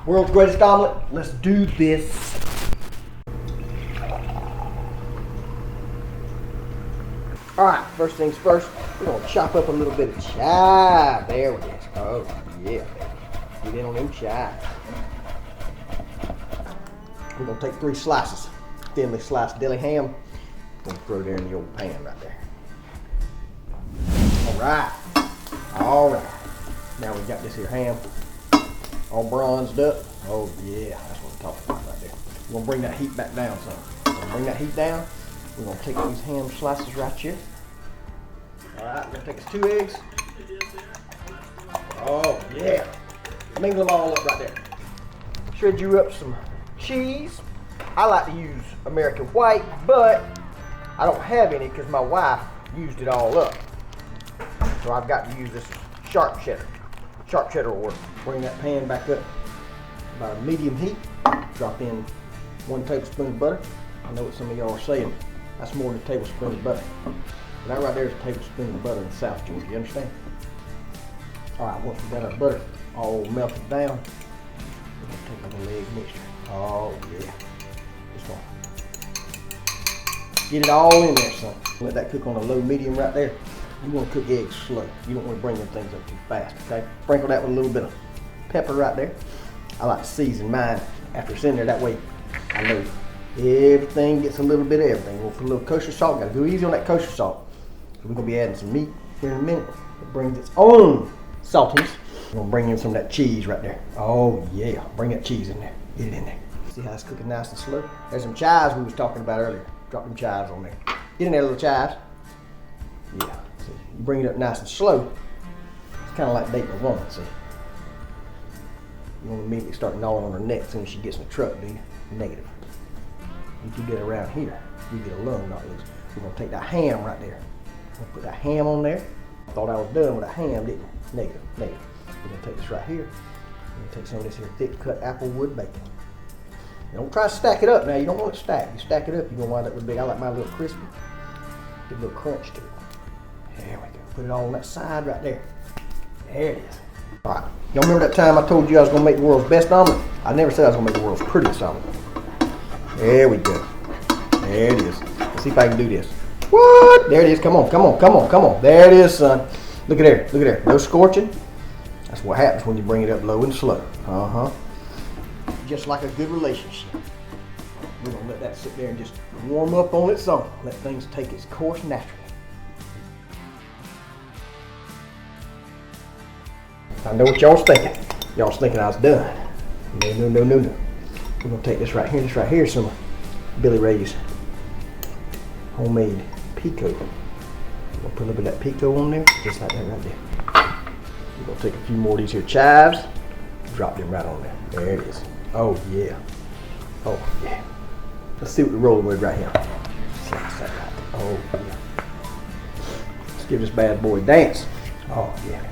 World's greatest omelet. Let's do this. All right, first things first, we're gonna chop up a little bit of chive. There we go. Oh, yeah. Get in on them chives. We're gonna take 3 slices, thinly sliced deli ham. We're gonna throw there in the old pan right there. All right. Now we got this here ham all bronzed up. Oh yeah, that's what I'm talking about right there. We're gonna bring that heat back down some. We're gonna bring that heat down. We're gonna take these ham slices right here. All right, we're gonna take us 2 eggs. Oh yeah, mingle them all up right there. Shred you up some cheese. I like to use American white, but I don't have any because my wife used it all up. So I've got to use this sharp cheddar. Sharp cheddar will work. Bring that pan back up about a medium heat. Drop in 1 tablespoon of butter. I know what some of y'all are saying. That's more than a tablespoon of butter. But that right there is a tablespoon of butter in South Georgia. You understand? All right, once we got our butter all melted down, we're gonna take our leg mixture. Oh yeah. Just gonna get it all in there, son. Let that cook on a low medium right there. You want to cook eggs slow. You don't want to bring them things up too fast, okay? Sprinkle that with a little bit of pepper right there. I like to season mine after it's in there. That way I know everything gets a little bit of everything. We'll put a little kosher salt. Got to go easy on that kosher salt. So we're going to be adding some meat here in a minute. It brings its own saltiness. We're going to bring in some of that cheese right there. Oh yeah, bring that cheese in there. Get it in there. See how it's cooking nice and slow? There's some chives we was talking about earlier. Drop them chives on there. Get in there, little chives. Yeah. You bring it up nice and slow. It's kind of like dating a woman, see. You don't immediately start gnawing on her neck as soon as she gets in the truck, do you? Negative. If you get around here, you get a lung not loose. We're going to take that ham right there. We're going to put that ham on there. I thought I was done with that ham, didn't I? Negative, negative. We're going to take this right here. We're going to take some of this here thick cut applewood bacon. Don't try to stack it up now. You don't want it stacked. You stack it up, you're going to wind up with big. I like mine a little crispy. Get a little crunch to it. There we go. Put it all on that side right there. There it is. All right. Y'all remember that time I told you I was going to make the world's best omelet? I never said I was going to make the world's prettiest omelet. There we go. There it is. Let's see if I can do this. What? There it is. Come on, come on, come on, come on. There it is, son. Look at there. Look at there. No scorching. That's what happens when you bring it up low and slow. Uh-huh. Just like a good relationship. We're going to let that sit there and just warm up on its own. Let things take its course naturally. I know what y'all was thinking. Y'all was thinking I was done. No, no, no, no, no. We're going to take this right here. This right here is some Billy Ray's homemade pico. We're going to put a little bit of that pico on there, just like that right there. We're going to take a few more of these here chives, drop them right on there. There it is. Oh, yeah. Oh, yeah. Let's see what we're rolling with right here. Slice that right there. Oh, yeah. Let's give this bad boy a dance. Oh, yeah.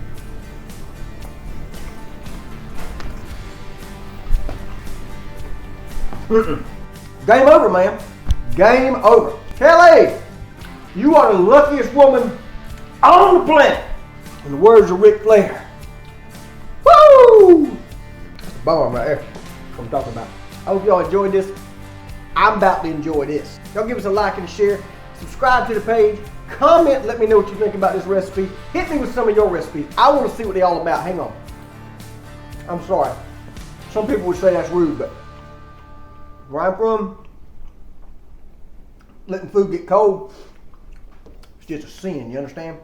Game over, man. Game over. Kelly, you are the luckiest woman on the planet. In the words of Ric Flair. Woo! That's the bomb right there. That's what I'm talking about. I hope y'all enjoyed this. I'm about to enjoy this. Y'all give us a like and a share. Subscribe to the page. Comment. Let me know what you think about this recipe. Hit me with some of your recipes. I want to see what they're all about. Hang on. I'm sorry. Some people would say that's rude, but where I'm from, letting food get cold, it's just a sin, you understand?